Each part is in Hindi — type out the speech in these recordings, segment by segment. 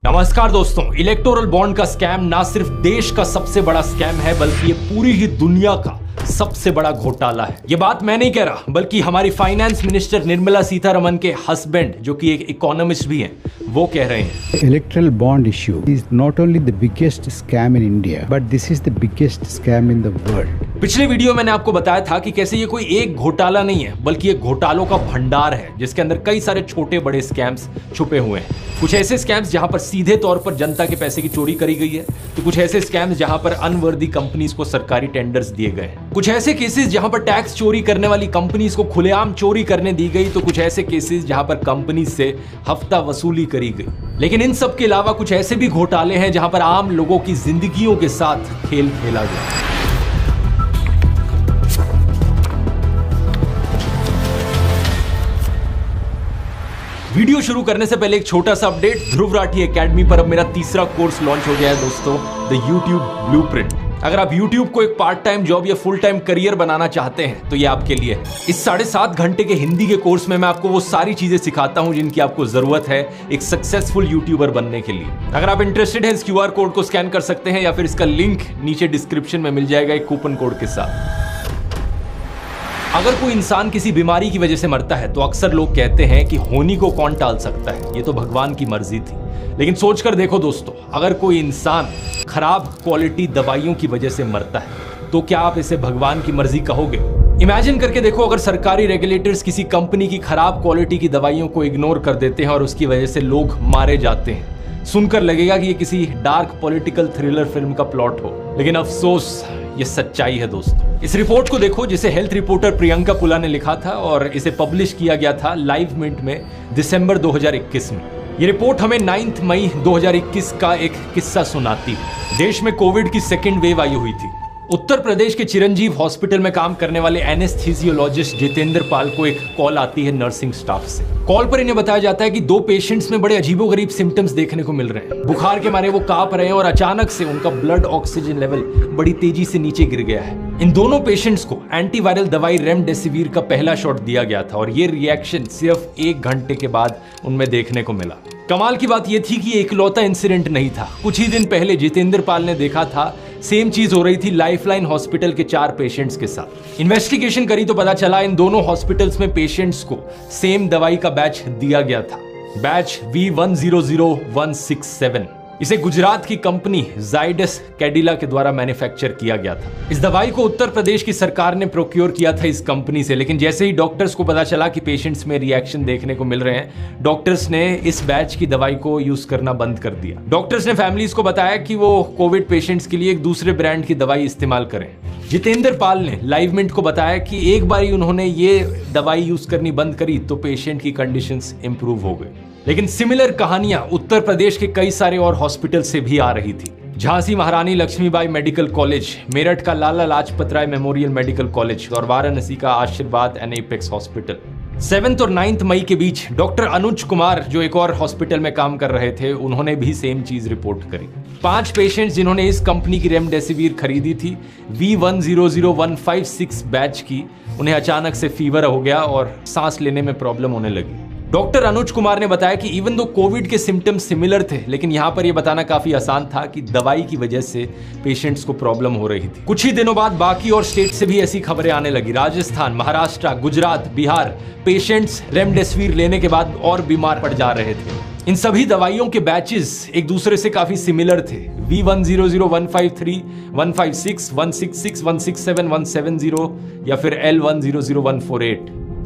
नमस्कार दोस्तों, इलेक्टोरल बॉन्ड का स्कैम ना सिर्फ देश का सबसे बड़ा स्कैम है बल्कि ये पूरी ही दुनिया का सबसे बड़ा घोटाला है। ये बात मैं नहीं कह रहा बल्कि हमारी फाइनेंस मिनिस्टर निर्मला सीतारमण के हस्बैंड जो कि एक इकोनॉमिस्ट भी हैं, वो कह रहे हैं electoral bond issue is not only the biggest scam in India but this is the biggest scam in the world. पिछले वीडियो मैंने आपको बताया था कि कैसे ये कोई एक घोटाला नहीं है बल्कि एक घोटालों का भंडार है जिसके अंदर कई सारे छोटे बड़े स्कैम्स छुपे हुए हैं। कुछ ऐसे स्कैम्स जहां पर सीधे तौर पर जनता के पैसे की चोरी करी गई है, तो कुछ ऐसे स्कैम्स जहां पर अनवर्दी कंपनीज को सरकारी टेंडर्स दिए गए हैं। कुछ ऐसे केसेस जहां पर टैक्स चोरी करने वाली कंपनीज को खुलेआम चोरी करने दी गई, तो कुछ ऐसे केसेस जहां पर कंपनीज से हफ्ता वसूली करी गई। लेकिन इन सब के अलावा कुछ ऐसे भी घोटाले हैं जहां पर आम लोगों की जिंदगियों के साथ खेल खेला गया। वीडियो शुरू करने से पहले एक छोटा सा अपडेट, ध्रुव राठी एकेडमी पर अब मेरा तीसरा कोर्स लॉन्च हो गया है दोस्तों, द यूट्यूब ब्लूप्रिंट। अगर आप YouTube को एक पार्ट टाइम जॉब या फुल टाइम करियर बनाना चाहते हैं तो ये आपके लिए है। इस 7.5 घंटे के हिंदी के कोर्स में मैं आपको वो सारी चीजें सिखाता हूं जिनकी आपको जरूरत है एक सक्सेसफुल यूट्यूबर बनने के लिए। अगर आप इंटरेस्टेड हैं, इस QR कोड को स्कैन कर सकते हैं या फिर इसका लिंक नीचे डिस्क्रिप्शन में मिल जाएगा एक कूपन कोड के साथ। अगर कोई इंसान किसी बीमारी की वजह से मरता है तो अक्सर लोग कहते हैं कि होनी को कौन टाल सकता है, ये तो भगवान की मर्जी थी। लेकिन सोचकर देखो दोस्तों, अगर कोई इंसान खराब क्वालिटी दवाइयों की वजह से मरता है तो क्या आप इसे भगवान की मर्जी कहोगे? इमेजिन करके देखो, अगर सरकारी रेगुलेटर्स किसी कंपनी की खराब क्वालिटी की दवाइयों को इग्नोर कर देते हैं और उसकी वजह से लोग मारे जाते हैं, सुनकर लगेगा कि ये किसी डार्क पॉलिटिकल थ्रिलर फिल्म का प्लॉट हो। लेकिन अफसोस, ये सच्चाई है दोस्तों। इस रिपोर्ट को देखो जिसे हेल्थ रिपोर्टर प्रियंका पुला ने लिखा था और इसे पब्लिश किया गया था लाइव मिंट में दिसंबर 2021 में। ये रिपोर्ट हमें 9 मई 2021 का एक किस्सा सुनाती है। देश में कोविड की सेकेंड वेव आई हुई थी। उत्तर प्रदेश के चिरंजीव हॉस्पिटल में काम करने वाले एनेस्थीसियोलॉजिस्ट जितेंद्र पाल को एक कॉल आती है नर्सिंग स्टाफ से। कॉल पर इन्हें बताया जाता है कि 2 पेशेंट्स में बड़े अजीबोगरीब सिम्टम्स देखने को मिल रहे हैं। बुखार के मारे वो कांप रहे हैं और अचानक से उनका ब्लड ऑक्सीजन लेवल बड़ी तेजी से नीचे गिर गया है। इन दोनों पेशेंट्स को एंटीवायरल दवाई रेमडेसिविर का पहला शॉट दिया गया था और ये रिएक्शन सिर्फ 1 घंटे के बाद उनमें देखने को मिला। कमाल की बात यह थी कि ये इकलौता इंसिडेंट नहीं था। कुछ ही दिन पहले जितेंद्र पाल ने देखा था सेम चीज हो रही थी लाइफलाइन हॉस्पिटल के 4 पेशेंट्स के साथ। इन्वेस्टिगेशन करी तो पता चला इन दोनों हॉस्पिटल्स में पेशेंट्स को सेम दवाई का बैच दिया गया था, बैच V100167। इसे गुजरात की कंपनी जाइडस कैडिला के द्वारा मैन्युफैक्चर किया गया था। इस दवाई को उत्तर प्रदेश की सरकार ने प्रोक्योर किया था इस कंपनी से, लेकिन जैसे ही डॉक्टर्स को पता चला कि पेशेंट्स में रिएक्शन देखने को मिल रहे हैं, डॉक्टर्स ने इस बैच की दवाई को यूज करना बंद कर दिया। डॉक्टर्स ने फैमिलीज को बताया कि वो कोविड पेशेंट्स के लिए एक दूसरे ब्रांड की दवाई इस्तेमाल करें। जितेंद्र पाल ने लाइव मिंट को बताया कि एक बार उन्होंने ये दवाई यूज करनी बंद करी तो पेशेंट की कंडीशंस इंप्रूव हो गई। लेकिन सिमिलर कहानियां उत्तर प्रदेश के कई सारे और हॉस्पिटल से भी आ रही थी। झांसी महारानी लक्ष्मीबाई मेडिकल कॉलेज, मेरठ का Lala Lajpat Rai memorial medical college और वाराणसी का आशीर्वाद एंड एपेक्स हॉस्पिटल। 7 और 9 मई के बीच डॉक्टर अनुज कुमार जो एक और हॉस्पिटल में काम कर रहे थे, उन्होंने भी सेम चीज रिपोर्ट करी। 5 पेशेंट्स जिन्होंने इस कंपनी की रेमडेसिविर खरीदी थी V100156 बैच की, उन्हें अचानक से फीवर हो गया और सांस लेने में प्रॉब्लम होने लगी। डॉक्टर अनुज कुमार ने बताया कि इवन दो कोविड के सिम्टम्स सिमिलर थे, लेकिन यहां पर यह बताना काफी आसान था कि दवाई की वजह से पेशेंट्स को प्रॉब्लम हो रही थी। कुछ ही दिनों बाद बाकी और स्टेट से भी ऐसी खबरें आने लगी। राजस्थान, महाराष्ट्र, गुजरात, बिहार, पेशेंट्स रेमडेसिविर लेने के बाद और बीमार पड़ जा रहे थे। इन सभी दवाइयों के बैचेस एक दूसरे से काफी सिमिलर थे। V100153, 156, 166, 167, 170 या फिर L100148।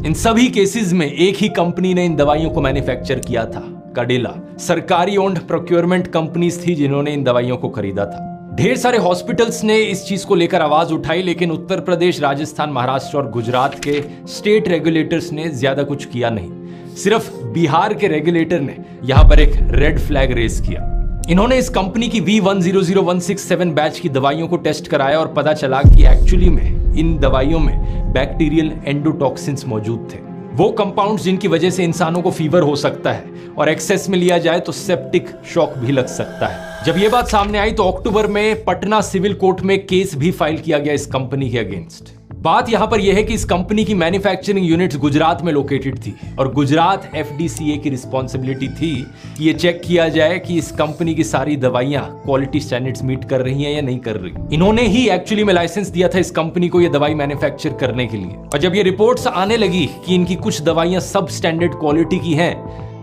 इन सभी केसेस में एक ही कंपनी ने इन दवाइयों को मैन्युफैक्चर किया था, कैडिला। सरकारी ओन्ड प्रोक्योरमेंट कंपनीज थी जिन्होंने इन दवाइयों को खरीदा था। ढेर सारे हॉस्पिटल्स ने इस चीज को लेकर आवाज उठाई, लेकिन उत्तर प्रदेश, राजस्थान, महाराष्ट्र और गुजरात के स्टेट रेगुलेटर्स ने ज्यादा कुछ किया नहीं। सिर्फ बिहार के रेगुलेटर ने यहां पर एक रेड फ्लैग रेस किया। इन्होंने इस कंपनी की V100167 बैच की दवाइयों को टेस्ट कराया और पता चला कि एक्चुअली में इन दवाइयों में बैक्टीरियल एंडोटॉक्सिन्स मौजूद थे, वो कंपाउंड्स जिनकी वजह से इंसानों को फीवर हो सकता है और एक्सेस में लिया जाए तो सेप्टिक शॉक भी लग सकता है। जब ये बात सामने आई तो अक्टूबर में पटना सिविल कोर्ट में केस भी फाइल किया गया इस कंपनी के अगेंस्ट। बात यहां पर यह है कि इस कंपनी की मैन्युफैक्चरिंग यूनिट्स गुजरात में लोकेटेड थी और गुजरात एफडीसीए की रिस्पॉन्सिबिलिटी थी कि ये चेक किया जाए कि इस कंपनी की सारी दवाइयां क्वालिटी स्टैंडर्ड्स मीट कर रही हैं या नहीं कर रही। इन्होंने ही एक्चुअली में लाइसेंस दिया था इस कंपनी को ये दवाई मैन्युफैक्चर करने के लिए। और जब ये रिपोर्ट्स आने लगी कि इनकी कुछ दवाइयां सब स्टैंडर्ड क्वालिटी की हैं,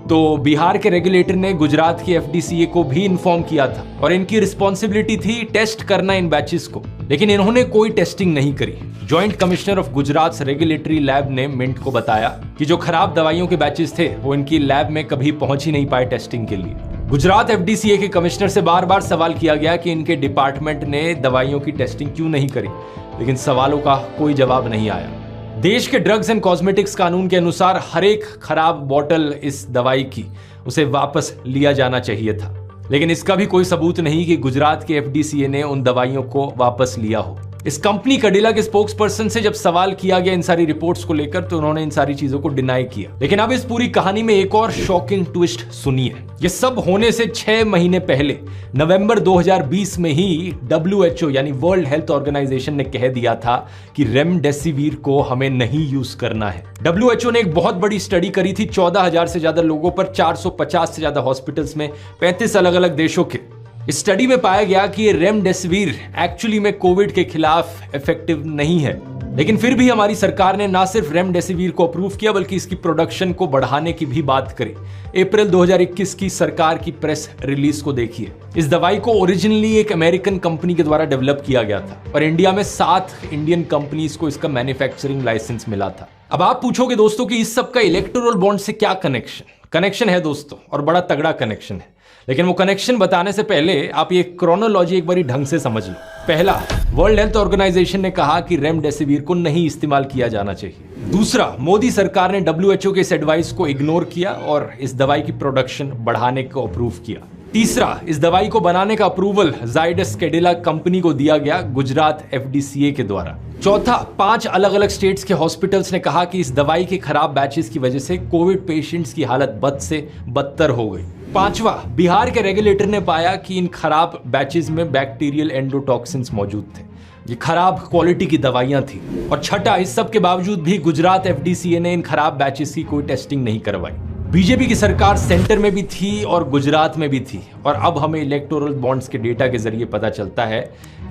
तो बिहार के रेगुलेटर ने गुजरात की एफडीसीए को भी इन्फॉर्म किया था और इनकी रिस्पॉन्सिबिलिटी थी टेस्ट करना इन बैचेस को, लेकिन इन्होंने कोई टेस्टिंग नहीं करी। Joint commissioner of Gujarat regulatory lab ने मिंट को बताया कि जो खराब दवाइयों के बैचेस थे वो इनकी लैब में कभी पहुंच ही नहीं पाए टेस्टिंग के लिए। गुजरात एफडीसीए के कमिश्नर से बार बार सवाल किया गया कि इनके डिपार्टमेंट ने दवाइयों की टेस्टिंग क्यों नहीं करी, लेकिन सवालों का कोई जवाब नहीं आया। देश के ड्रग्स एंड कॉस्मेटिक्स कानून के अनुसार हर एक खराब बोतल इस दवाई की उसे वापस लिया जाना चाहिए था, लेकिन इसका भी कोई सबूत नहीं कि गुजरात के एफडीसीए ने उन दवाइयों को वापस लिया हो। इस कंपनी कडिला के स्पोक्स पर्सन से जब सवाल किया गया इन सारी रिपोर्ट्स को लेकर, तो उन्होंने इन सारी चीजों को डिनाई किया। लेकिन अब इस पूरी कहानी में एक और शॉकिंग ट्विस्ट सुनिए। ये सब होने से 6 महीने पहले नवंबर 2020 में ही WHO यानी वर्ल्ड हेल्थ ऑर्गेनाइजेशन ने कह दिया था कि रेमडेसिविर को हमें नहीं यूज करना है। WHO ने एक बहुत बड़ी स्टडी करी थी 14,000 से ज्यादा लोगों पर, 450 से ज्यादा हॉस्पिटल्स में, 35 अलग अलग देशों के। इस स्टडी में पाया गया कि ये रेमडेसिविर एक्चुअली में कोविड के खिलाफ इफेक्टिव नहीं है, लेकिन फिर भी हमारी सरकार ने ना सिर्फ रेमडेसिविर को अप्रूव किया बल्कि इसकी प्रोडक्शन को बढ़ाने की भी बात करी। अप्रैल 2021 की सरकार की प्रेस रिलीज को देखिए। इस दवाई को ओरिजिनली एक अमेरिकन कंपनी के द्वारा डेवलप किया गया था और इंडिया में 7 इंडियन कंपनीज को इसका मैन्युफैक्चरिंग लाइसेंस मिला था। अब आप पूछोगे दोस्तों कि इस सब का इलेक्टोरल बॉन्ड से क्या कनेक्शन है दोस्तों, और बड़ा तगड़ा कनेक्शन है। लेकिन वो कनेक्शन बताने से पहले आप ये क्रोनोलॉजी एक बारी ढंग से समझ लो। पहला, वर्ल्ड हेल्थ ऑर्गेनाइजेशन ने कहा कि रेमडेसिविर को नहीं इस्तेमाल किया जाना चाहिए। दूसरा, मोदी सरकार ने WHO के इस एडवाइस को इग्नोर किया और इस दवाई की प्रोडक्शन बढ़ाने को अप्रूव किया। तीसरा, इस दवाई को बनाने का अप्रूवल जाइडस कैडिला कंपनी को दिया गया गुजरात एफडीसीए के द्वारा। चौथा, 5 अलग अलग स्टेट्स के हॉस्पिटल्स ने कहा कि इस दवाई के खराब बैचेस की वजह से कोविड पेशेंट्स की हालत बद से बदतर हो गई। पांचवा, बिहार के रेगुलेटर ने पाया कि इन खराब बैचेस में बैक्टीरियल एंडोटॉक्सिन्स मौजूद थे। ये खराब क्वालिटी की दवाइयां थी। और छठा, इस सब के बावजूद भी गुजरात एफडीसीए ने इन खराब बैचेस की कोई टेस्टिंग नहीं करवाई। बीजेपी की सरकार सेंटर में भी थी और गुजरात में भी थी, और अब हमें इलेक्टोरल बॉन्ड्स के डेटा के जरिए पता चलता है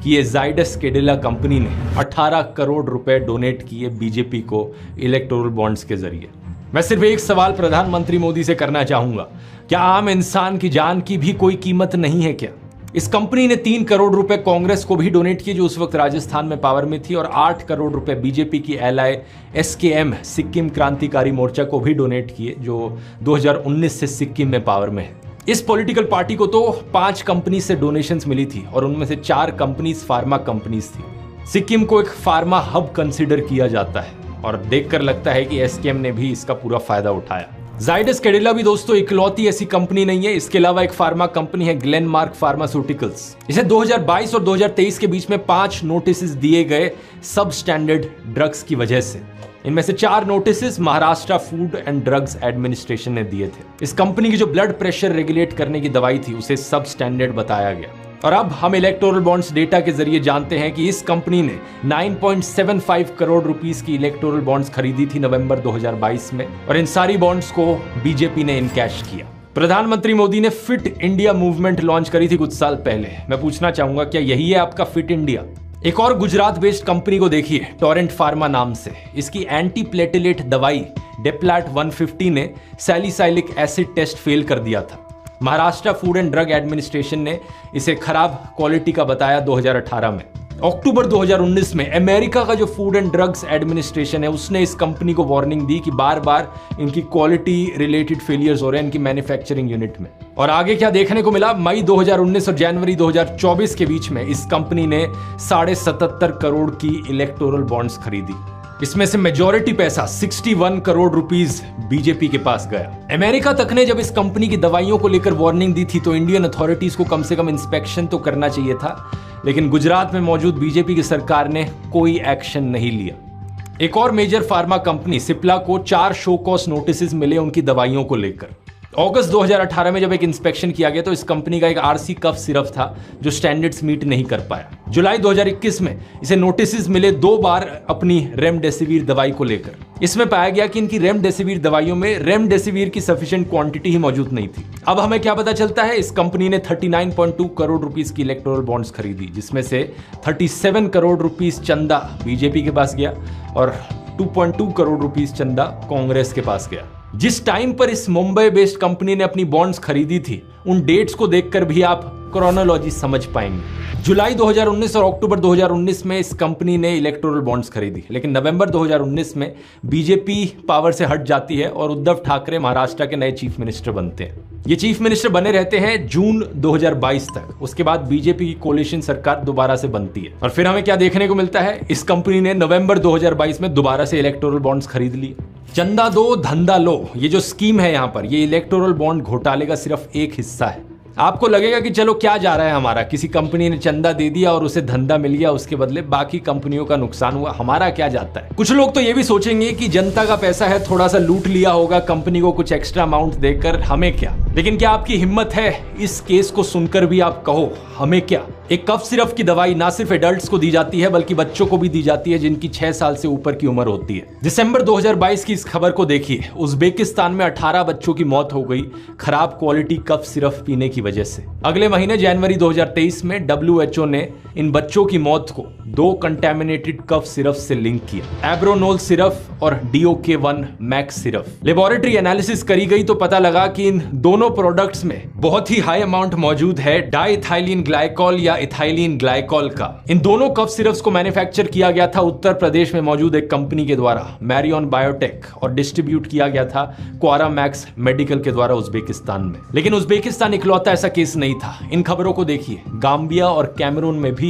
कि ये जाइडस कैडिला कंपनी ने 18 करोड़ रुपए डोनेट किए बीजेपी को इलेक्टोरल बॉन्ड्स के जरिए। मैं सिर्फ एक सवाल प्रधानमंत्री मोदी से करना चाहूंगा, क्या आम इंसान की जान की भी कोई कीमत नहीं है क्या? इस कंपनी ने 3 करोड़ रुपए कांग्रेस को भी डोनेट किए जो उस वक्त राजस्थान में पावर में थी, और 8 करोड़ रुपए बीजेपी की एलआई SKM सिक्किम क्रांतिकारी मोर्चा को भी डोनेट किए जो 2019 से सिक्किम में पावर में है। इस पॉलिटिकल पार्टी को तो 5 कंपनी से डोनेशंस मिली थी और उनमें से 4 कंपनीज फार्मा कंपनीज थी। सिक्किम को एक फार्मा हब कंसिडर किया जाता है और देखकर लगता है कि SKM ने भी इसका पूरा फायदा उठाया। जाइडस कैडिला भी दोस्तों इकलौती ऐसी कंपनी नहीं है। इसके अलावा एक फार्मा कंपनी है ग्लेनमार्क फार्मास्यूटिकल्स। इसे 2022 और 2023 के बीच में 5 नोटिस दिए गए सब स्टैंडर्ड ड्रग्स की वजह से। इनमें से 4 notice Maharashtra food and drugs administration ने दिए थे। इस कंपनी की जो ब्लड प्रेशर रेगुलेट करने की दवाई थी उसे सब स्टैंडर्ड बताया गया। और अब हम इलेक्टोरल बॉन्ड्स डेटा के जरिए जानते हैं कि इस कंपनी ने 9.75 करोड़ रुपीस की इलेक्टोरल बॉन्ड्स खरीदी थी नवंबर 2022 में, और इन सारी बॉन्ड्स को बीजेपी ने इनकैश किया। प्रधानमंत्री मोदी ने फिट इंडिया मूवमेंट लॉन्च करी थी कुछ साल पहले। मैं पूछना चाहूंगा, क्या यही है आपका फिट इंडिया? एक और गुजरात बेस्ड कंपनी को देखिए, टोरेंट फार्मा नाम से। इसकी एंटी प्लेटलेट दवाई डेप्लाट 150 ने सैलिसाइलिक एसिड टेस्ट फेल कर दिया था। Maharashtra food and drug administration ने इसे खराब क्वालिटी का बताया 2018 में। अक्टूबर 2019 में अमेरिका का जो फूड एंड ड्रग्स एडमिनिस्ट्रेशन है उसने इस कंपनी को वार्निंग दी कि बार बार इनकी क्वालिटी रिलेटेड फेलियर्स हो रहे हैं इनकी मैन्युफैक्चरिंग यूनिट में। और आगे क्या देखने को मिला? मई 2019 और जनवरी 2024 के बीच में इस कंपनी ने 77.5 करोड़ की इलेक्टोरल बॉन्ड्स खरीदी। इसमें से मेजॉरिटी पैसा 61 करोड़ रुपीस बीजेपी के पास गया। अमेरिका तक ने जब इस कंपनी की दवाइयों को लेकर वार्निंग दी थी तो इंडियन अथॉरिटीज को कम से कम इंस्पेक्शन तो करना चाहिए था, लेकिन गुजरात में मौजूद बीजेपी की सरकार ने कोई एक्शन नहीं लिया। एक और मेजर फार्मा कंपनी सिप्ला को 4 शो कॉज नोटिस मिले उनकी दवाइयों को लेकर। अगस्त 2018 में जब एक इंस्पेक्शन किया गया तो इस कंपनी का एक आरसी कफ सिरप था जो स्टैंडर्ड्स मीट नहीं कर पाया। जुलाई 2021 में इसे नोटिस मिले 2 बार अपनी रेमडेसिविर दवाई को लेकर। इसमें पाया गया कि इनकी रेमडेसिविर दवाइयों में रेमडेसिविर की सफिशिएंट क्वांटिटी ही मौजूद नहीं थी। अब हमें क्या पता चलता है, इस कंपनी ने 39.2 करोड़ रुपीस की इलेक्टोरल बॉन्ड्स खरीदी, जिसमें से 37 करोड़ रुपीस चंदा बीजेपी के पास गया और 2.2 करोड़ रुपीस चंदा कांग्रेस के पास गया। जिस टाइम पर इस मुंबई बेस्ड कंपनी ने अपनी बॉन्ड्स खरीदी थी, उन डेट्स को देखकर भी आप क्रोनोलॉजी समझ पाएंगे। जुलाई 2019 और अक्टूबर 2019 में इस कंपनी ने इलेक्टोरल बॉन्ड्स खरीदी, लेकिन नवंबर 2019 में बीजेपी पावर से हट जाती है और उद्धव ठाकरे महाराष्ट्र के नए चीफ मिनिस्टर बनते हैं। ये चीफ मिनिस्टर बने रहते हैं जून 2022 तक। उसके बाद बीजेपी की कोलिशन सरकार दोबारा से बनती है और फिर हमें क्या देखने को मिलता है, इस कंपनी ने नवंबर 2022 में दोबारा से इलेक्टोरल बॉन्ड्स खरीद लिए। चंदा दो धंधा लो, ये जो स्कीम है यहाँ पर, ये इलेक्टोरल बॉन्ड घोटाले का सिर्फ एक हिस्सा है। आपको लगेगा कि चलो क्या जा रहा है हमारा, किसी कंपनी ने चंदा दे दिया और उसे धंधा मिल गया, उसके बदले बाकी कंपनियों का नुकसान हुआ, हमारा क्या जाता है। कुछ लोग तो ये भी सोचेंगे कि जनता का पैसा है, थोड़ा सा लूट लिया होगा कंपनी को कुछ एक्स्ट्रा अमाउंट देकर, हमें क्या। लेकिन क्या आपकी हिम्मत है इस केस को सुनकर भी आप कहो हमें क्या। एक कफ सिरप की दवाई ना सिर्फ एडल्ट्स को दी जाती है बल्कि बच्चों को भी दी जाती है जिनकी 6 साल से ऊपर की उम्र होती है। दिसंबर 2022 की इस खबर को देखिए, उज्बेकिस्तान में 18 बच्चों की मौत हो गई खराब क्वालिटी कफ सिरप पीने की वजह से। अगले महीने जनवरी 2023 में WHO ने इन बच्चों की मौत को 2 कंटेमिनेटेड कफ सिरप से लिंक किया, एब्रोनोल सिरप और DOK1 max syrup. Laboratory analysis करी गई तो पता लगा कि इन दोनों प्रोडक्ट्स में बहुत ही हाई अमाउंट मौजूद है डाइथाइलिन ग्लाइकॉल या इथाइलिन ग्लाइकॉल का। इन दोनों कफ सिरप्स को मैन्युफैक्चर किया गया था उत्तर प्रदेश में मौजूद एक कंपनी के द्वारा, मैरियन बायोटेक, और डिस्ट्रीब्यूट किया गया था क्वारा मैक्स मेडिकल के द्वारा उज्बेकिस्तान में। लेकिन उज्बेकिस्तान इकलौता ऐसा केस नहीं था। इन खबरों को देखिए, गाम्बिया और कैमरून में भी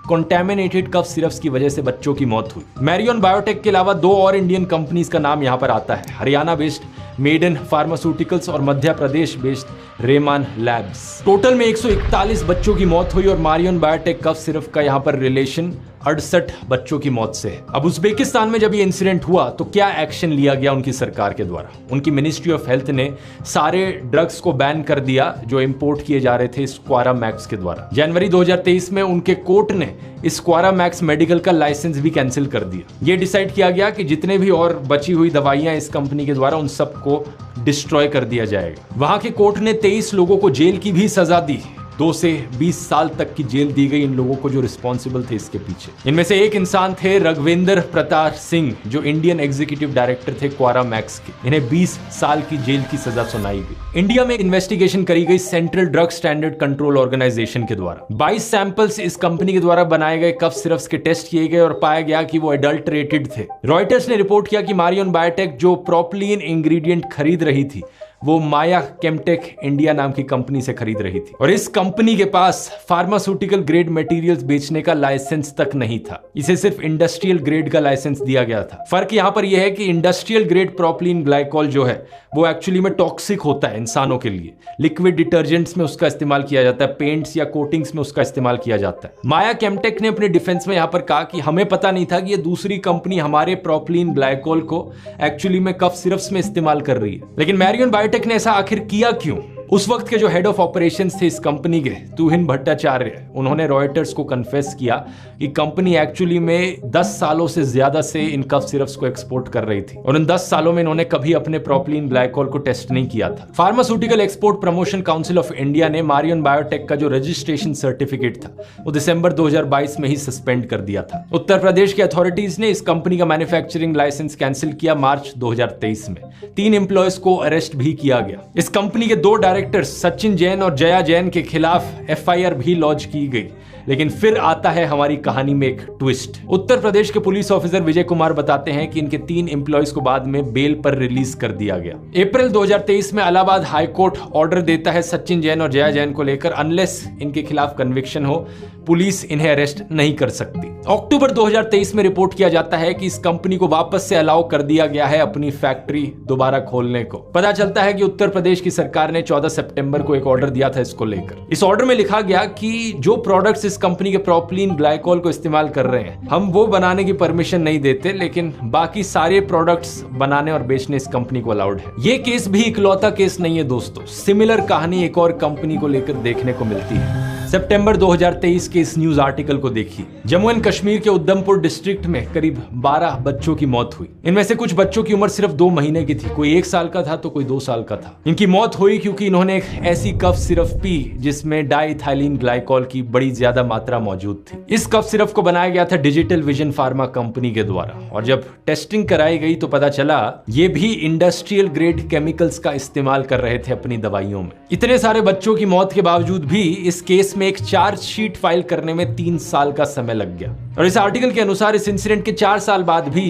कंटेमिनेटेड कफ सिरप्स की वजह से बच्चों की मौत हुई। मैरियन बायोटेक के अलावा 2 और इंडियन कंपनीज का नाम यहां पर आता है, हरियाणा बेस्ड मेडन फार्मास्यूटिकल्स और Madhya Pradesh based रेमान labs. Total में 141 बच्चों की मौत हुई और मैरियन बायोटेक कफ सिरप का यहां पर रिलेशन 68 बच्चों की मौत से है। अब उज्बेकिस्तान में जब ये इंसिडेंट हुआ तो क्या एक्शन लिया गया उनकी सरकार के द्वारा। उनकी मिनिस्ट्री ऑफ हेल्थ ने सारे ड्रग्स को बैन कर दिया जो इंपोर्ट किए जा रहे थे इस क्वारा मैक्स के द्वारा। जनवरी 2023 में उनके कोर्ट ने इस क्वारा मैक्स मेडिकल का लाइसेंस भी कैंसिल कर दिया। ये डिसाइड किया गया कि जितने भी और बची हुई दवाइयां इस कंपनी के द्वारा उन सबको डिस्ट्रॉय कर दिया जाएगा। वहां के कोर्ट ने 23 लोगों को जेल की भी सजा दी। 2 से 20 साल तक की जेल दी गई इन लोगों को जो रिस्पॉन्सिबल थे इसके पीछे। इनमें से एक इंसान थे रघवेंद्र प्रताप सिंह, जो इंडियन एग्जीक्यूटिव डायरेक्टर थे क्वारा मैक्स के। इन्हें 20 साल की जेल की सजा सुनाई गई। इंडिया में इन्वेस्टिगेशन करी गई central drug standard control organisation के द्वारा। 22 सैंपल्स इस कंपनी के द्वारा बनाए गए कफ सिरप्स के टेस्ट किए गए और पाया गया कि वो एडल्टरेटेड थे। रॉयटर्स ने रिपोर्ट किया कि मैरियन बायोटेक जो प्रोपिलीन इंग्रेडिएंट खरीद रही थी वो माया केमटेक इंडिया नाम की कंपनी से खरीद रही थी और इस कंपनी के पास फार्मास्यूटिकल ग्रेड मटेरियल्स बेचने का लाइसेंस तक नहीं था। इसे सिर्फ इंडस्ट्रियल ग्रेड का लाइसेंस दिया गया था। फर्क यहां पर यह है कि इंडस्ट्रियल ग्रेड प्रोपिलीन ग्लाइकॉल जो है वो एक्चुअली में टॉक्सिक होता है इंसानों के लिए। लिक्विड डिटर्जेंट्स में उसका इस्तेमाल किया जाता है, पेंट्स या कोटिंग्स में उसका इस्तेमाल किया जाता है। माया केमटेक ने अपने डिफेंस में यहां पर कहा कि हमें पता नहीं था कि ये दूसरी कंपनी हमारे प्रोपिलीन ग्लाइकॉल को एक्चुअली में कफ सिरप्स में इस्तेमाल कर रही है। लेकिन मैरियन बायोटेक ने ऐसा आखिर किया क्यों? उस वक्त के जो हेड ऑफ ऑपरेशंस थे इस कंपनी के, तुहिन भट्टाचार्य, उन्होंने रॉयटर्स को कन्फेस किया कि कंपनी एक्चुअली में 10 सालों से ज्यादा से इन कफ सिरप्स को एक्सपोर्ट कर रही थी और इन 10 सालों में इन्होंने कभी अपने प्रोपिलीन ग्लाइकॉल को टेस्ट नहीं किया था। Pharmaceutical export promotion council of India ने मैरियन बायोटेक का जो रजिस्ट्रेशन सर्टिफिकेट था वो दिसंबर 2022 में ही सस्पेंड कर दिया था। उत्तर प्रदेश की अथॉरिटीज ने इस कंपनी का मैन्युफैक्चरिंग लाइसेंस कैंसिल किया मार्च 2023 में। 3 एम्प्लॉयज को अरेस्ट भी किया गया। इस कंपनी के 2 डायरेक्टर्स सचिन जैन और जया जैन के खिलाफ FIR भी लॉन्च की गई। लेकिन फिर आता है हमारी कहानी में एक ट्विस्ट। उत्तर प्रदेश के पुलिस ऑफिसर विजय कुमार बताते हैं कि इनके 3 एम्प्लॉयज को बाद में बेल पर रिलीज कर दिया गया। अप्रैल 2023 में इलाहाबाद हाई कोर्ट ऑर्डर देता है सचिन जैन और जया जैन को लेकर, अनलेस इनके खिलाफ कन्विक्शन हो पुलिस इन्हें अरेस्ट नहीं कर सकती। अक्टूबर 2023 में रिपोर्ट किया जाता है कि इस कंपनी को वापस से अलाउ कर दिया गया है अपनी फैक्ट्री दोबारा खोलने को। पता चलता है कि उत्तर प्रदेश की सरकार ने 14 14 सितंबर को एक ऑर्डर दिया था इसको लेकर। इस ऑर्डर में लिखा गया कि जो प्रोडक्ट्स इस कंपनी के प्रोपिलीन ग्लाइकोल को इस्तेमाल कर रहे हैं, हम वो बनाने की परमिशन नहीं देते, लेकिन बाकी सारे प्रोडक्ट्स बनाने और बेचने इस कंपनी को अलाउड है। ये केस भी इकलौता केस नहीं है दोस्तों, सिमिलर कहानी एक और कंपनी को लेकर देखने को मिलती है। सितंबर 2023 के इस न्यूज आर्टिकल को देखिए। जम्मू एंड कश्मीर के उधमपुर डिस्ट्रिक्ट में करीब 12 बच्चों की मौत हुई। इनमें से कुछ बच्चों की उम्र सिर्फ 2 महीने की थी, कोई 1 साल का था तो कोई 2 साल का था। इनकी मौत हुई क्योंकि इन्होंने एक ऐसी कफ सिरप पी जिसमें डाइथाइलिन ग्लाइकोल की बड़ी ज्यादा मात्रा मौजूद थी। इस कफ सिरप को बनाया गया था डिजिटल विजन फार्मा कंपनी के द्वारा, और जब टेस्टिंग कराई गई तो पता चला ये भी इंडस्ट्रियल ग्रेड केमिकल्स का इस्तेमाल कर रहे थे अपनी दवाइयों में। इतने सारे बच्चों की मौत के बावजूद भी इस केस में एक चार्जशीट फाइल करने में 3 साल का समय लग गया, और इस आर्टिकल के अनुसार इस इंसिडेंट के 4 साल बाद भी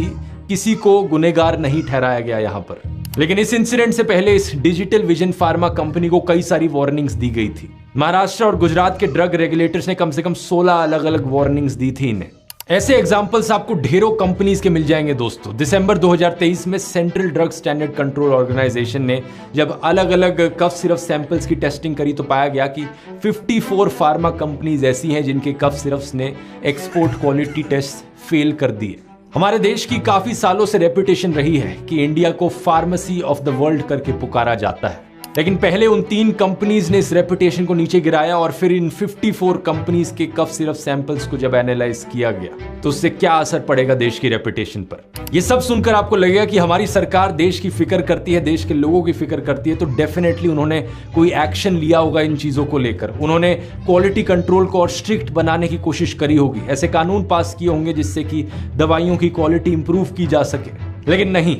किसी को गुनहगार नहीं ठहराया गया यहां पर। लेकिन इस इंसिडेंट से पहले इस डिजिटल विजन फार्मा कंपनी को कई सारी वार्निंग्स दी गई थी। महाराष्ट्र और गुजरात के ड्रग रेगुलेटर्स ने कम से कम 16 अलग अलग वार्निंग्स दी थी इन्हें। ऐसे एग्जाम्पल्स आपको ढेरों कंपनीज के मिल जाएंगे दोस्तों। दिसंबर 2023 में central drug standard control organisation ने जब अलग अलग कफ सिरप सैंपल्स की टेस्टिंग करी तो पाया गया कि 54 फार्मा कंपनीज ऐसी हैं जिनके कफ सिरप्स ने एक्सपोर्ट क्वालिटी टेस्ट फेल कर दिए। हमारे देश की काफी सालों से रेपुटेशन रही है कि इंडिया को फार्मेसी ऑफ द वर्ल्ड करके पुकारा जाता है, लेकिन पहले उन 3 कंपनीज ने इस रेपुटेशन को नीचे गिराया, और फिर इन 54 कंपनीज के कफ सिरप सैंपल्स को जब एनालाइज किया गया तो उससे क्या असर पड़ेगा देश की रेपुटेशन पर। ये सब सुनकर आपको लगेगा कि हमारी सरकार देश की फिक्र करती है, देश के लोगों की फिक्र करती है, तो डेफिनेटली उन्होंने कोई एक्शन लिया होगा इन चीजों को लेकर। उन्होंने क्वालिटी कंट्रोल को और स्ट्रिक्ट बनाने की कोशिश करी होगी, ऐसे कानून पास किए होंगे जिससे कि दवाइयों की क्वालिटी इंप्रूव की जा सके। लेकिन नहीं,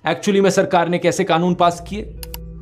एक्चुअली में सरकार ने कैसे कानून पास किए?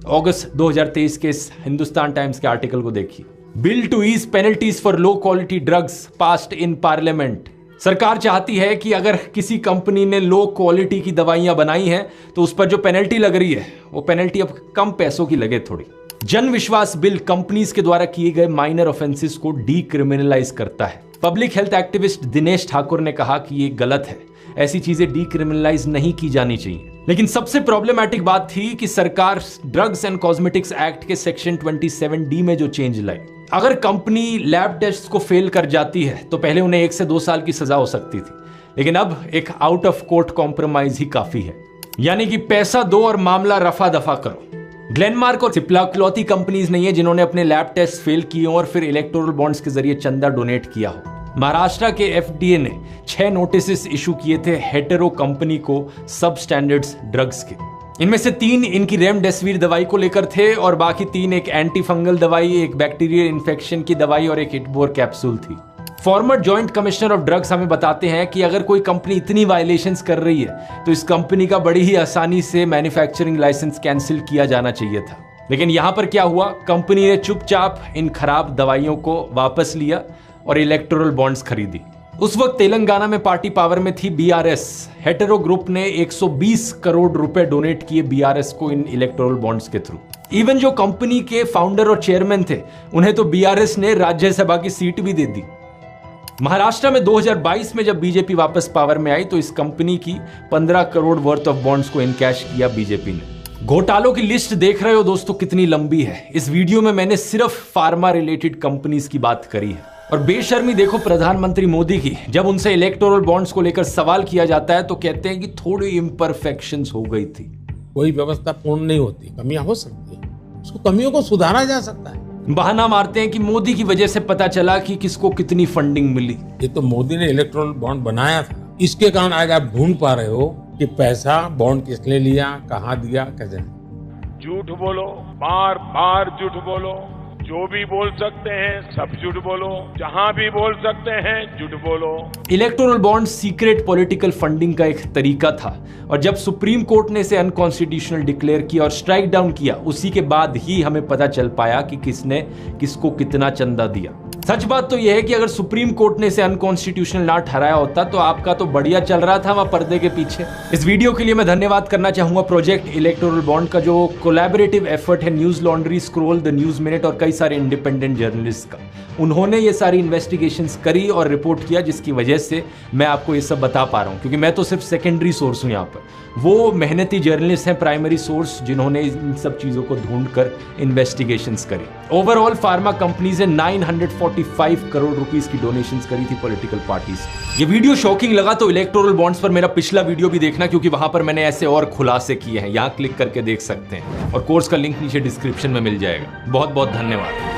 अगस्त 2023 के इस हिंदुस्तान टाइम्स के आर्टिकल को देखिए। Bill to ease penalties for low quality drugs passed in parliament. सरकार चाहती है कि अगर किसी कंपनी ने लो क्वालिटी की दवाइयां बनाई हैं तो उस पर जो पेनल्टी लग रही है वो पेनल्टी अब कम पैसों की लगे थोड़ी। जन विश्वास बिल कंपनीज के द्वारा किए गए माइनर ऑफेंसेस को डीक्रिमिनलाइज करता है। Public health activist Dinesh Thakur ने कहा कि ये गलत है, ऐसी चीजें डीक्रिमिनलाइज नहीं की जानी चाहिए। लेकिन सबसे प्रॉब्लमैटिक बात थी कि सरकार ड्रग्स एंड कॉस्मेटिक्स एक्ट के सेक्शन 27D में जो चेंज लाई। अगर कंपनी लैब टेस्ट को फेल कर जाती है तो पहले उन्हें 1 से 2 साल की सजा हो सकती थी, लेकिन अब एक आउट ऑफ कोर्ट कॉम्प्रोमाइज ही काफी है, यानी कि पैसा दो और मामला रफा दफा करो। ग्लेनमार्क और सिप्ला इकलौती कंपनीज नहीं है जिन्होंने अपने लैब टेस्ट फेल किए और फिर इलेक्टोरल बॉन्ड्स के जरिए चंदा डोनेट किया हो। महाराष्ट्र के FDA ने 6 नोटिस इशू किए थे हेटेरो कंपनी को सब स्टैंडर्ड्स ड्रग्स के। इनमें से 3 इनकी रेमडेसिविर दवाई को लेकर थे और बाकी 3 एक एंटी फंगल दवाई, एक बैक्टीरियल इन्फेक्शन की दवाई और एक हिटबोर कैप्सूल थी। Farmer joint commissioner of drugs हमें बताते हैं कि अगर कोई कंपनी इतनी वायलेशंस कर रही है तो इस कंपनी का बड़ी ही आसानी से मैन्युफैक्चरिंग लाइसेंस कैंसिल किया जाना चाहिए था। लेकिन यहां पर क्या हुआ, कंपनी ने चुपचाप इन खराब दवाइयों को वापस लिया और इलेक्टोरल बॉन्ड्स खरीदी। उस वक्त तेलंगाना में पार्टी पावर में थी BRS। हेटेरो ग्रुप ने 120 करोड़ रुपए डोनेट किए BRS को इन इलेक्टोरल बॉन्ड्स के थ्रू। इवन जो कंपनी के फाउंडर और चेयरमैन थे उन्हें तो BRS ने राज्यसभा की सीट भी दे दी। महाराष्ट्र में 2022 में जब बीजेपी वापस पावर में आई तो इस कंपनी की 15 करोड़ वर्थ ऑफ बॉन्ड्स को इनकैश किया बीजेपी ने। घोटालों की लिस्ट देख रहे हो दोस्तों कितनी लंबी है। इस वीडियो में मैंने सिर्फ फार्मा रिलेटेड कंपनीज की बात करी है। और बेशर्मी देखो प्रधानमंत्री मोदी की, जब उनसे इलेक्टोरल बॉन्ड्स को लेकर सवाल किया जाता है तो कहते हैं कि थोड़ी इम्परफेक्शंस हो गई थी। कोई व्यवस्था पूर्ण नहीं होती, कमियां हो सकती है, उसको कमियों को सुधारा जा सकता है। बहाना मारते हैं कि मोदी की वजह से पता चला कि किसको कितनी फंडिंग मिली। ये तो मोदी ने इलेक्टोरल बॉन्ड बनाया था, इसके कारण आज आप ढूंढ पा रहे हो कि पैसा बॉन्ड किसने लिया, कहाँ दिया, कैसे। झूठ बोलो, बार बार झूठ बोलो, जो भी बोल सकते हैं सब झूठ बोलो, जहां भी बोल सकते हैं झूठ बोलो। Electoral bond secret political funding का एक तरीका था, और जब सुप्रीम कोर्ट ने इसे अनकॉन्स्टिट्यूशनल डिक्लेयर किया और स्ट्राइक डाउन किया, उसी के बाद ही हमें पता चल पाया कि किसने किसको कितना चंदा दिया। सच बात तो यह है कि अगर सुप्रीम कोर्ट ने इसे अनकॉन्स्टिट्यूशनल ना ठहराया होता तो आपका तो बढ़िया चल रहा था वहां पर्दे के पीछे। इस वीडियो के लिए मैं धन्यवाद करना चाहूंगा प्रोजेक्ट इलेक्टोरल बॉन्ड का, जो कोलैबोरेटिव एफर्ट है news laundry, scroll, the news minute और कई सारे इंडिपेंडेंट जर्नलिस्ट का। उन्होंने ये सारी इन्वेस्टिगेशंस करी और रिपोर्ट किया, जिसकी वजह से मैं आपको ये सब बता पा रहा हूं, क्योंकि मैं तो सिर्फ सेकेंडरी सोर्स हूं यहाँ पर। वो मेहनती जर्नलिस्ट हैं प्राइमरी सोर्स, जिन्होंने इन सब चीजों को ढूंढकर इन्वेस्टिगेशंस करी। ओवरऑल फार्मा कंपनीज ने 945 करोड़ रुपीस की डोनेशंस करी थी पॉलिटिकल पार्टीज। ये वीडियो शॉकिंग लगा तो इलेक्टोरल बॉन्ड्स पर मेरा पिछला वीडियो भी देखना, क्योंकि वहां पर मैंने ऐसे और खुलासे किए हैं, यहां क्लिक करके देख सकते हैं, और कोर्स का लिंक नीचे डिस्क्रिप्शन में मिल जाएगा। बहुत बहुत धन्यवाद।